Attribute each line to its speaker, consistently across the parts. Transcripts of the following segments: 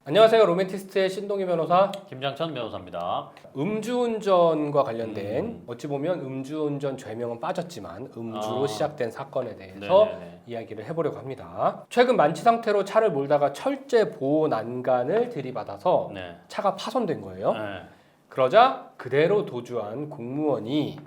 Speaker 1: 안녕하세요. 로맨티스트의 신동희 변호사
Speaker 2: 김장천 변호사입니다.
Speaker 1: 음주운전과 관련된 어찌 보면 음주운전 죄명은 빠졌지만 음주로 시작된 사건에 대해서
Speaker 2: 네네네.
Speaker 1: 이야기를 해보려고 합니다. 최근 만취 상태로 차를 몰다가 철제 보호 난간을 들이받아서
Speaker 2: 네.
Speaker 1: 차가 파손된 거예요.
Speaker 2: 네.
Speaker 1: 그러자 그대로 도주한 공무원이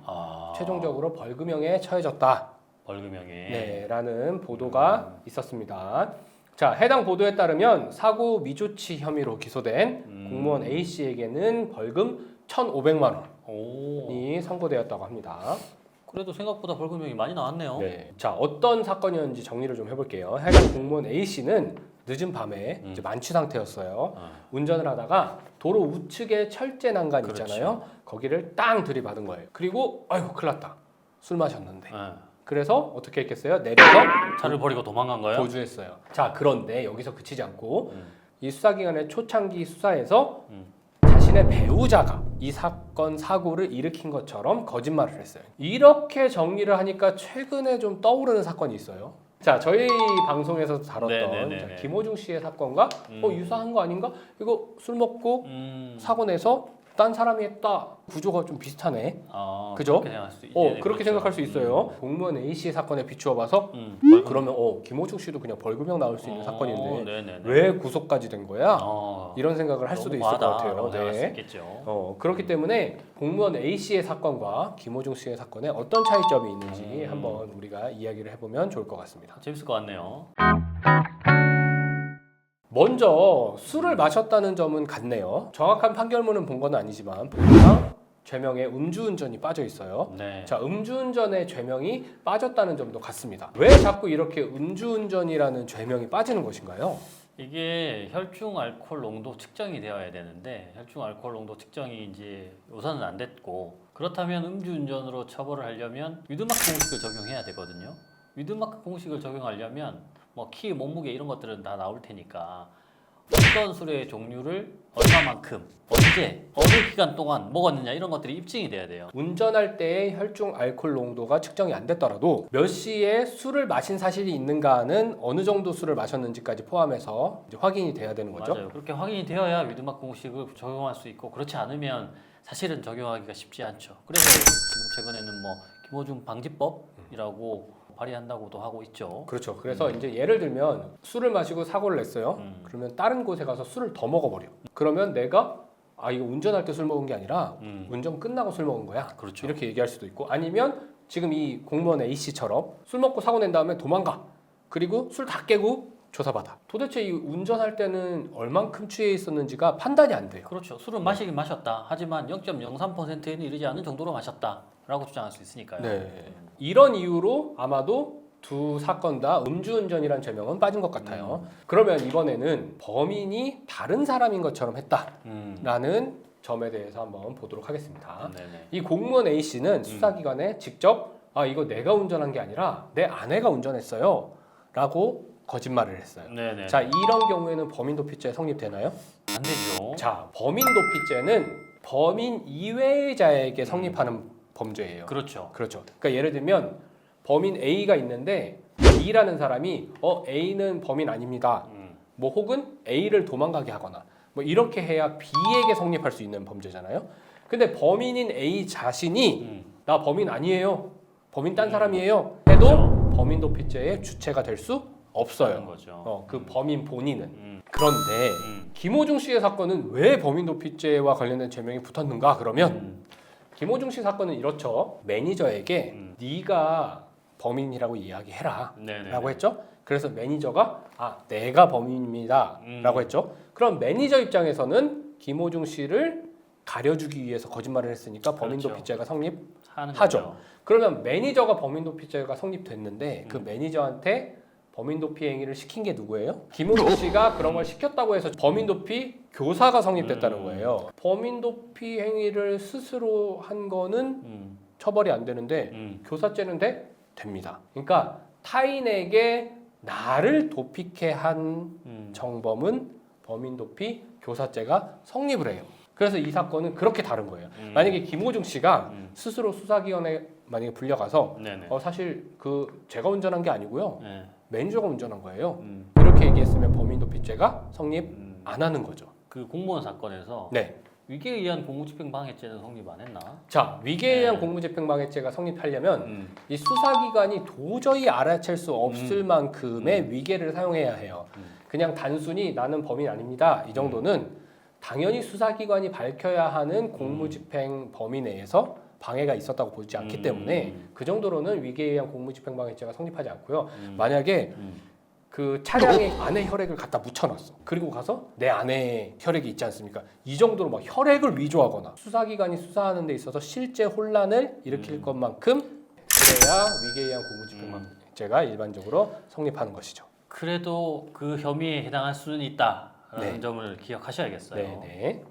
Speaker 1: 최종적으로 벌금형에 처해졌다.
Speaker 2: 벌금형이.
Speaker 1: 네, 라는 보도가 있었습니다. 자, 해당 보도에 따르면 사고 미조치 혐의로 기소된 공무원 A씨에게는 벌금 1,500만
Speaker 2: 오.
Speaker 1: 원이 선고되었다고 합니다.
Speaker 2: 그래도 생각보다 벌금형이 많이 나왔네요.
Speaker 1: 네. 자, 어떤 사건이었는지 정리를 좀 해볼게요. 해당 공무원 A씨는 늦은 밤에 이제 만취 상태였어요. 운전을 하다가 도로 우측에 철제 난간
Speaker 2: 그렇지.
Speaker 1: 있잖아요. 거기를 땅 들이받은 거예요. 그리고 아이고 큰일 났다. 술 마셨는데.
Speaker 2: 네.
Speaker 1: 그래서 어떻게 했겠어요? 내려서
Speaker 2: 차를 버리고 도망간 거예요?
Speaker 1: 도주했어요. 자, 그런데 여기서 그치지 않고 이 수사기관의 초창기 수사에서 자신의 배우자가 이 사건 사고를 일으킨 것처럼 거짓말을 했어요. 이렇게 정리를 하니까 최근에 좀 떠오르는 사건이 있어요. 자, 저희 방송에서 다뤘던
Speaker 2: 네네네네.
Speaker 1: 자, 김호중 씨의 사건과 유사한 거 아닌가? 이거 술 먹고 사고 내서 딴 사람이 했다. 구조가 좀 비슷하네. 그죠?
Speaker 2: 그렇게 생각할 수 있-
Speaker 1: 그렇게
Speaker 2: 그렇죠.
Speaker 1: 생각할 수 있어요. 공무원 A 씨의 사건에 비추어 봐서
Speaker 2: 벌금.
Speaker 1: 그러면 김호중 씨도 그냥 벌금형 나올 수 있는 사건인데
Speaker 2: 네네네.
Speaker 1: 왜 구속까지 된 거야?
Speaker 2: 어,
Speaker 1: 이런 생각을 할 수도 있을 것 같아요.
Speaker 2: 수
Speaker 1: 네.
Speaker 2: 있겠죠.
Speaker 1: 그렇기 때문에 공무원 A 씨의 사건과 김호중 씨의 사건에 어떤 차이점이 있는지 한번 우리가 이야기를 해보면 좋을 것 같습니다.
Speaker 2: 재밌을 것 같네요.
Speaker 1: 먼저 술을 마셨다는 점은 같네요. 정확한 판결문은 본 건 아니지만 보니까 죄명에 음주운전이 빠져 있어요.
Speaker 2: 네.
Speaker 1: 자, 음주운전의 죄명이 빠졌다는 점도 같습니다. 왜 자꾸 이렇게 음주운전이라는 죄명이 빠지는 것인가요?
Speaker 2: 이게 혈중 알코올 농도 측정이 되어야 되는데 혈중 알코올 농도 측정이 이제 요사는 안 됐고, 그렇다면 음주운전으로 처벌을 하려면 위드마크 공식을 적용해야 되거든요. 위드마크 공식을 적용하려면 뭐 키, 몸무게 이런 것들은 다 나올 테니까 어떤 술의 종류를 얼마만큼, 언제, 어느 기간 동안 먹었느냐 이런 것들이 입증이 돼야 돼요.
Speaker 1: 운전할 때의 혈중 알코올 농도가 측정이 안 됐더라도 몇 시에 술을 마신 사실이 있는가는 어느 정도 술을 마셨는지까지 포함해서 이제 확인이 돼야 되는 거죠.
Speaker 2: 맞아요. 그렇게 확인이 되어야 위드마크 공식을 적용할 수 있고, 그렇지 않으면 사실은 적용하기가 쉽지 않죠. 그래서 지금 최근에는 뭐 김호중 방지법이라고 발의한다고도 하고 있죠.
Speaker 1: 그렇죠. 그래서 이제 예를 들면 술을 마시고 사고를 냈어요. 그러면 다른 곳에 가서 술을 더 먹어버려. 그러면 내가 이거 운전할 때 술 먹은 게 아니라 운전 끝나고 술 먹은 거야.
Speaker 2: 그렇죠.
Speaker 1: 이렇게 얘기할 수도 있고, 아니면 지금 이 공무원 A 씨처럼 술 먹고 사고 낸 다음에 도망가. 그리고 술 다 깨고 조사받아. 도대체 이 운전할 때는 얼만큼 취해 있었는지가 판단이 안 돼요.
Speaker 2: 그렇죠. 술은 마시긴 마셨다. 하지만 0.03%에는 이르지 않은 정도로 마셨다라고 주장할 수 있으니까요.
Speaker 1: 네. 이런 이유로 아마도 두 사건 다 음주운전이란 죄명은 빠진 것 같아요. 그러면 이번에는 범인이 다른 사람인 것처럼 했다라는 점에 대해서 한번 보도록 하겠습니다.
Speaker 2: 네네.
Speaker 1: 이 공무원 A 씨는 수사기관에 직접 이거 내가 운전한 게 아니라 내 아내가 운전했어요 라고 거짓말을 했어요.
Speaker 2: 네네.
Speaker 1: 자, 이런 경우에는 범인도피죄 성립되나요?
Speaker 2: 안 되죠.
Speaker 1: 자, 범인도피죄는 범인 이외의 자에게 성립하는 범죄예요.
Speaker 2: 그렇죠.
Speaker 1: 그렇죠. 그러니까 예를 들면 범인 A가 있는데 B라는 사람이 A는 범인 아닙니다. 뭐 혹은 A를 도망가게 하거나 뭐 이렇게 해야 B에게 성립할 수 있는 범죄잖아요. 근데 범인인 A 자신이 나 범인 아니에요. 범인 딴 사람이에요. 해도
Speaker 2: 그렇죠.
Speaker 1: 범인도피죄의 주체가 될 수 없어요.
Speaker 2: 하는 거죠.
Speaker 1: 그 범인 본인은. 그런데 김호중 씨의 사건은 왜 범인도피죄와 관련된 죄명이 붙었는가? 그러면 김호중 씨 사건은 이렇죠. 매니저에게 네가 범인이라고 이야기해라
Speaker 2: 네네.
Speaker 1: 라고 했죠. 그래서 매니저가 내가 범인입니다 라고 했죠. 그럼 매니저 입장에서는 김호중 씨를 가려주기 위해서 거짓말을 했으니까 범인도피죄가 성립하죠.
Speaker 2: 하는 거죠.
Speaker 1: 그러면 매니저가 범인도피죄가 성립됐는데 그 매니저한테 범인도피 행위를 시킨 게 누구예요? 김호중 씨가 그런 걸 시켰다고 해서 범인도피 교사가 성립됐다는 거예요. 범인도피 행위를 스스로 한 거는 처벌이 안 되는데 교사죄는 됩니다. 그러니까 타인에게 나를 도피케 한 정범은 범인도피 교사죄가 성립을 해요. 그래서 이 사건은 그렇게 다른 거예요. 만약에 김호중 씨가 스스로 수사기관에 만약에 불려가서 사실 제가 운전한 게 아니고요.
Speaker 2: 네.
Speaker 1: 매니저가 운전한 거예요. 이렇게 얘기했으면 범인도피죄가 성립 안 하는 거죠.
Speaker 2: 그 공무원 사건에서
Speaker 1: 네.
Speaker 2: 위계에 의한 공무집행방해죄는 성립 안 했나?
Speaker 1: 자, 위계에 의한
Speaker 2: 네.
Speaker 1: 공무집행방해죄가 성립하려면 이 수사기관이 도저히 알아챌 수 없을 만큼의 위계를 사용해야 해요. 그냥 단순히 나는 범인 아닙니다. 이 정도는 당연히 수사기관이 밝혀야 하는 공무집행 범위 내에서 방해가 있었다고 보지 않기 때문에 그 정도로는 위계에 의한 공무집행방해죄가 성립하지 않고요. 만약에 그 차량에 안에 혈액을 갖다 묻혀놨어. 그리고 가서 내 안에 혈액이 있지 않습니까? 이 정도로 막 혈액을 위조하거나 수사기관이 수사하는 데 있어서 실제 혼란을 일으킬 것만큼 그래야 위계에 의한 공무집행방해죄가 일반적으로 성립하는 것이죠.
Speaker 2: 그래도 그 혐의에 해당할 수는 있다라는
Speaker 1: 네.
Speaker 2: 점을 기억하셔야겠어요.
Speaker 1: 네네.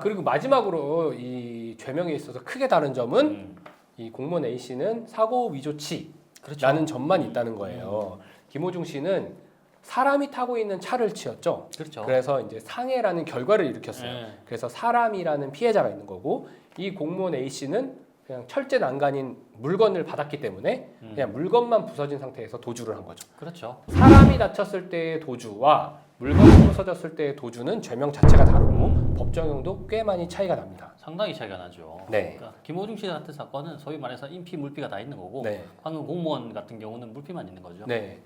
Speaker 1: 그리고 마지막으로 이 죄명에 있어서 크게 다른 점은 이 공무원 A 씨는 사고 위조치라는
Speaker 2: 그렇죠.
Speaker 1: 점만 있다는 거예요. 김호중 씨는 사람이 타고 있는 차를 치였죠.
Speaker 2: 그렇죠.
Speaker 1: 그래서 이제 상해라는 결과를 일으켰어요.
Speaker 2: 네.
Speaker 1: 그래서 사람이라는 피해자가 있는 거고 이 공무원 A 씨는 그냥 철제 난간인 물건을 받았기 때문에 그냥 물건만 부서진 상태에서 도주를 한 거죠.
Speaker 2: 그렇죠.
Speaker 1: 사람이 다쳤을 때의 도주와 물건이 부서졌을 때의 도주는 죄명 자체가 다르고 법정형도 꽤 많이 차이가 납니다.
Speaker 2: 상당히 차이가 나죠.
Speaker 1: 네.
Speaker 2: 그러니까 김호중 씨 같은 사건은 소위 말해서 인피 물피가 다 있는 거고
Speaker 1: 네.
Speaker 2: 방금 공무원 같은 경우는 물피만 있는 거죠.
Speaker 1: 네.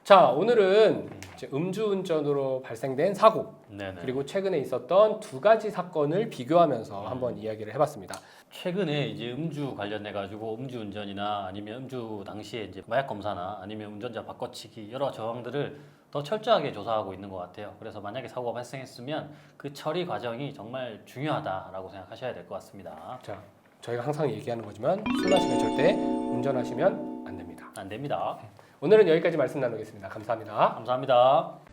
Speaker 1: 자, 오늘은 이제 음주운전으로 발생된 사고
Speaker 2: 네네.
Speaker 1: 그리고 최근에 있었던 두 가지 사건을 비교하면서 한번 이야기를 해봤습니다.
Speaker 2: 최근에 이제 음주 관련해 가지고 음주운전이나 아니면 음주 당시에 이제 마약 검사나 아니면 운전자 바꿔치기 여러 정황들을 더 철저하게 조사하고 있는 것 같아요. 그래서 만약에 사고가 발생했으면 그 처리 과정이 정말 중요하다라고 생각하셔야 될 것 같습니다.
Speaker 1: 자, 저희가 항상 얘기하는 거지만 술 마시면 절대 운전하시면 안 됩니다.
Speaker 2: 안 됩니다.
Speaker 1: 오늘은 여기까지 말씀 나누겠습니다. 감사합니다.
Speaker 2: 감사합니다.